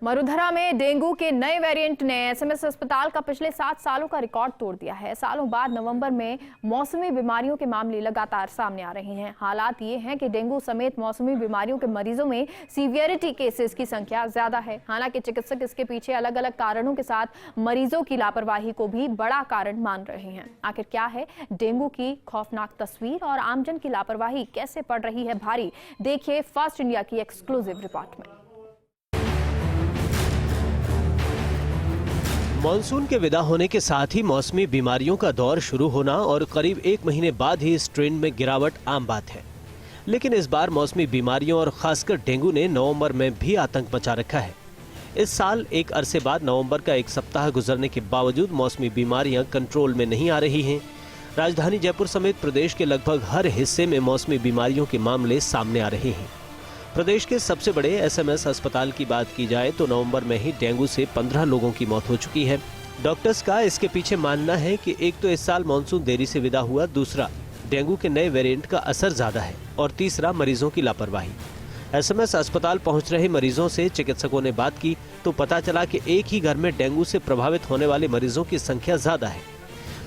मरुधरा में डेंगू के नए वेरिएंट ने एसएमएस अस्पताल का पिछले 7 सालों का रिकॉर्ड तोड़ दिया है। सालों बाद नवंबर में मौसमी बीमारियों के मामले लगातार सामने आ रहे हैं। हालात ये हैं कि डेंगू समेत मौसमी बीमारियों के मरीजों में सीवियरिटी केसेस की संख्या ज्यादा है। हालांकि चिकित्सक इसके पीछे अलग अलग कारणों के साथ मरीजों की लापरवाही को भी बड़ा कारण मान रहे हैं। आखिर क्या है डेंगू की खौफनाक तस्वीर और आमजन की लापरवाही कैसे पड़ रही है भारी, देखिए फास्ट इंडिया की एक्सक्लूसिव रिपोर्ट में। मॉनसून के विदा होने के साथ ही मौसमी बीमारियों का दौर शुरू होना और करीब 1 महीने बाद ही इस ट्रेंड में गिरावट आम बात है। लेकिन इस बार मौसमी बीमारियों और खासकर डेंगू ने नवंबर में भी आतंक मचा रखा है। इस साल एक अरसे बाद नवंबर का एक सप्ताह गुजरने के बावजूद मौसमी बीमारियां कंट्रोल में नहीं आ रही हैं। राजधानी जयपुर समेत प्रदेश के लगभग हर हिस्से में मौसमी बीमारियों के मामले सामने आ रहे हैं। प्रदेश के सबसे बड़े एसएमएस अस्पताल की बात की जाए तो नवंबर में ही डेंगू से 15 लोगों की मौत हो चुकी है। डॉक्टर्स का इसके पीछे मानना है कि एक तो इस साल मानसून देरी से विदा हुआ, दूसरा डेंगू के नए वेरिएंट का असर ज्यादा है और तीसरा मरीजों की लापरवाही। एसएमएस अस्पताल पहुंच रहे मरीजों से चिकित्सकों ने बात की तो पता चला कि एक ही घर में डेंगू से प्रभावित होने वाले मरीजों की संख्या ज्यादा है।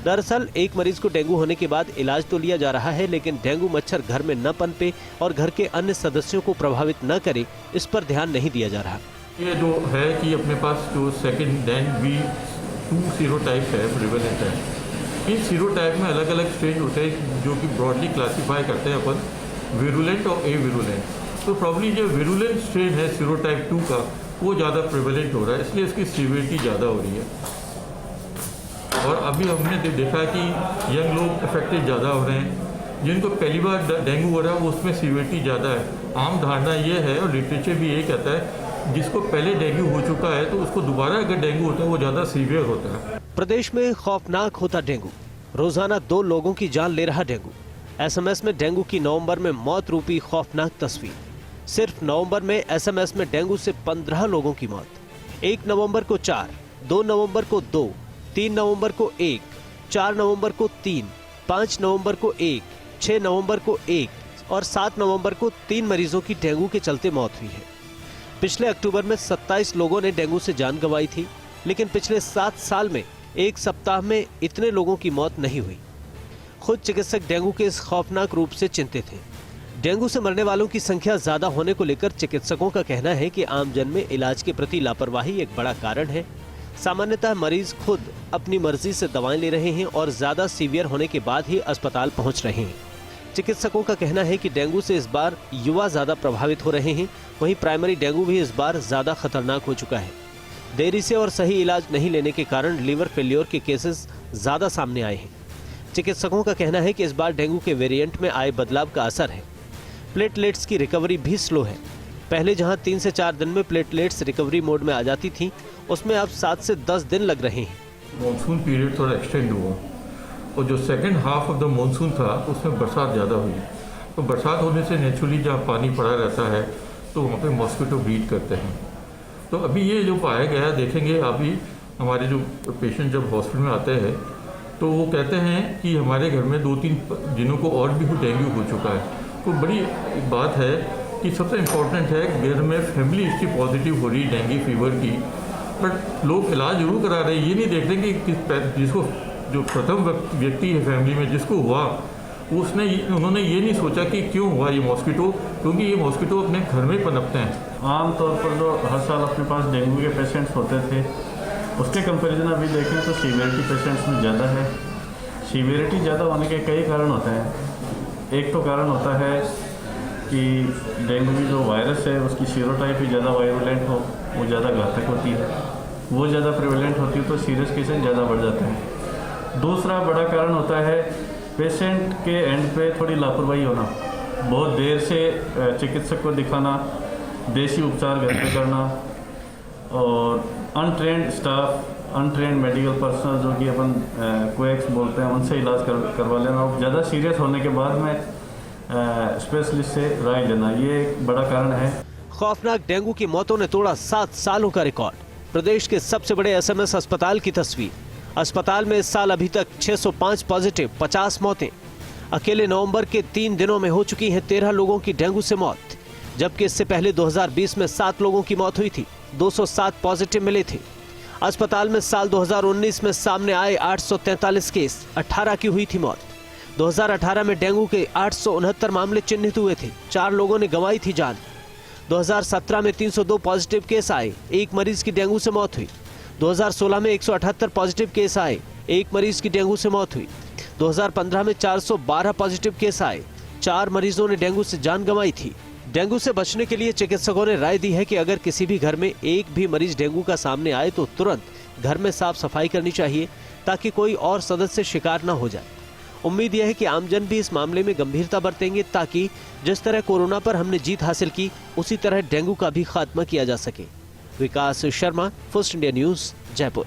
दरअसल एक मरीज को डेंगू होने के बाद इलाज तो लिया जा रहा है, लेकिन डेंगू मच्छर घर में न पनपे और घर के अन्य सदस्यों को प्रभावित न करे, इस पर ध्यान नहीं दिया जा रहा। ये जो है कि अपने पास जो सेकंड डेंगू सीरोटाइप है, प्रिवेलेंट है। इन सीरोटाइप में अलग अलग स्टेज होते हैं जो कि ब्रॉडली क्लासीफाई करते हैं अपन विरुलेंट और एविरुलेंट। तो प्रॉब्ली जो विरुलेंट स्ट्रेन है सीरोटाइप 2 का, वो ज़्यादा प्रिवेलेंट हो रहा है, इसलिए इसकी सीवियरिटी ज़्यादा हो रही है। और अभी हमने देखा कि यंग लोग अफेक्टेड ज़्यादा हो रहे हैं। जिनको पहली बार डेंगू हो रहा है वो उसमें सीवियरिटी ज़्यादा है। आम धारणा ये है और लिटरेचर भी यही कहता है, जिसको पहले डेंगू हो चुका है तो उसको दोबारा अगर डेंगू होता है वो ज़्यादा सीवियर होता है। प्रदेश में खौफनाक होता डेंगू, रोजाना 2 लोगों की जान ले रहा डेंगू। एसएमएस में डेंगू की नवंबर में मौत रूपी खौफनाक तस्वीर। सिर्फ नवंबर में एसएमएस में डेंगू से 15 लोगों की मौत। 1 नवंबर को 4, 2 नवंबर को 2, 3 नवंबर को 1, 4 नवंबर को 3, 5 नवंबर को 1, 6 नवंबर को 1 और 7 नवंबर को 3 मरीजों की डेंगू के चलते मौत हुई है। पिछले अक्टूबर में 27 लोगों ने डेंगू से जान गंवाई थी, लेकिन पिछले 7 साल में एक सप्ताह में इतने लोगों की मौत नहीं हुई। खुद चिकित्सक डेंगू के इस खौफनाक रूप से चिंतित हैं। डेंगू से मरने वालों की संख्या ज्यादा होने को लेकर चिकित्सकों का कहना है कि आमजन में इलाज के प्रति लापरवाही एक बड़ा कारण है। सामान्यतः मरीज खुद अपनी मर्जी से दवाएं ले रहे हैं और ज्यादा सीवियर होने के बाद ही अस्पताल पहुंच रहे हैं। चिकित्सकों का कहना है कि डेंगू से इस बार युवा ज्यादा प्रभावित हो रहे हैं। वहीं प्राइमरी डेंगू भी इस बार ज्यादा खतरनाक हो चुका है। देरी से और सही इलाज नहीं लेने के कारण लिवर फेल्योर के केसेस ज्यादा सामने आए हैं। चिकित्सकों का कहना है कि इस बार डेंगू के वेरिएंट में आए बदलाव का असर है। प्लेटलेट्स की रिकवरी भी स्लो है। पहले जहां 3 से 4 दिन में प्लेटलेट्स रिकवरी मोड में आ जाती थी, उसमें अब 7 से 10 दिन लग रहे हैं। मानसून पीरियड थोड़ा एक्सटेंड हुआ और जो second half of the monsoon था उसमें बरसात ज़्यादा हुई। तो बरसात होने से नेचुरली जहाँ पानी पड़ा रहता है तो वहाँ पे मॉस्किटो ब्रीड करते हैं। तो अभी ये जो पाया गया देखेंगे, अभी हमारे जो पेशेंट जब हॉस्पिटल में आते हैं तो वो कहते हैं कि हमारे घर में 2-3 जिनों को और भी डेंगू हो चुका है। तो बड़ी बात है कि सबसे इम्पोर्टेंट है घर में फैमिली हिस्ट्री पॉजिटिव हो रही डेंगू फीवर की, बट लोग इलाज जरूर करा रहे हैं। ये नहीं देख रहे कि जिसको जो प्रथम व्यक्ति है फैमिली में जिसको हुआ उन्होंने ये नहीं सोचा कि क्यों हुआ ये मॉस्किटो, क्योंकि ये मॉस्किटो अपने घर में पनपते हैं। आमतौर पर जो हर साल अपने पास डेंगू के पेशेंट्स होते थे उसके कंपैरिजन अभी देखें तो सीवियरिटी पेशेंट्स में ज़्यादा है। सीवियरिटी ज़्यादा होने के कई कारण होते हैं। एक तो कारण होता है कि डेंगू की जो वायरस है उसकी सीरोटाइप ही ज़्यादा वायरुलेंट हो, वो ज़्यादा घातक होती है। वो ज़्यादा प्रिवेलेंट होती है तो सीरियस केसेस ज़्यादा बढ़ जाते हैं। दूसरा बड़ा कारण होता है पेशेंट के एंड पे थोड़ी लापरवाही होना, बहुत देर से चिकित्सक को दिखाना, देसी उपचार घर पे करना और untrained staff, untrained medical personnel जो कि अपन कोएक्स बोलते हैं उनसे इलाज करवा लेना और ज़्यादा सीरियस होने के बाद में स्पेशलिस्ट से राय लेना, ये एक बड़ा कारण है। खौफनाक डेंगू की मौतों ने तोड़ा 7 सालों का रिकॉर्ड। प्रदेश के सबसे बड़े एसएमएस अस्पताल की तस्वीर। अस्पताल में इस साल अभी तक 605 पॉजिटिव, 50 मौतें। अकेले नवंबर के 3 दिनों में हो चुकी हैं 13 लोगों की डेंगू से मौत, जबकि इससे पहले 2020 में 7 लोगों की मौत हुई थी। 207 पॉजिटिव मिले थे। अस्पताल में साल 2019 में सामने आए 843 केस, 18 की हुई थी मौत। 2018 में डेंगू के 869 मामले चिन्हित हुए थे, 4 लोगों ने गंवाई थी जान। 2017 में 302 पॉजिटिव केस आए, 1 मरीज की डेंगू से मौत हुई। 2016 में 178 पॉजिटिव केस आए, 1 मरीज की डेंगू से मौत हुई। 2015 में 412 पॉजिटिव केस आए, 4 मरीजों ने डेंगू से जान गंवाई थी। डेंगू से बचने के लिए चिकित्सकों ने राय दी है कि अगर किसी भी घर में एक भी मरीज डेंगू का सामने आए तो तुरंत घर में साफ सफाई करनी चाहिए ताकि कोई और सदस्य शिकार न हो जाए। उम्मीद यह है कि आमजन भी इस मामले में गंभीरता बरतेंगे ताकि जिस तरह कोरोना पर हमने जीत हासिल की उसी तरह डेंगू का भी खात्मा किया जा सके। Vikas Sharma, first India news, Jaipur.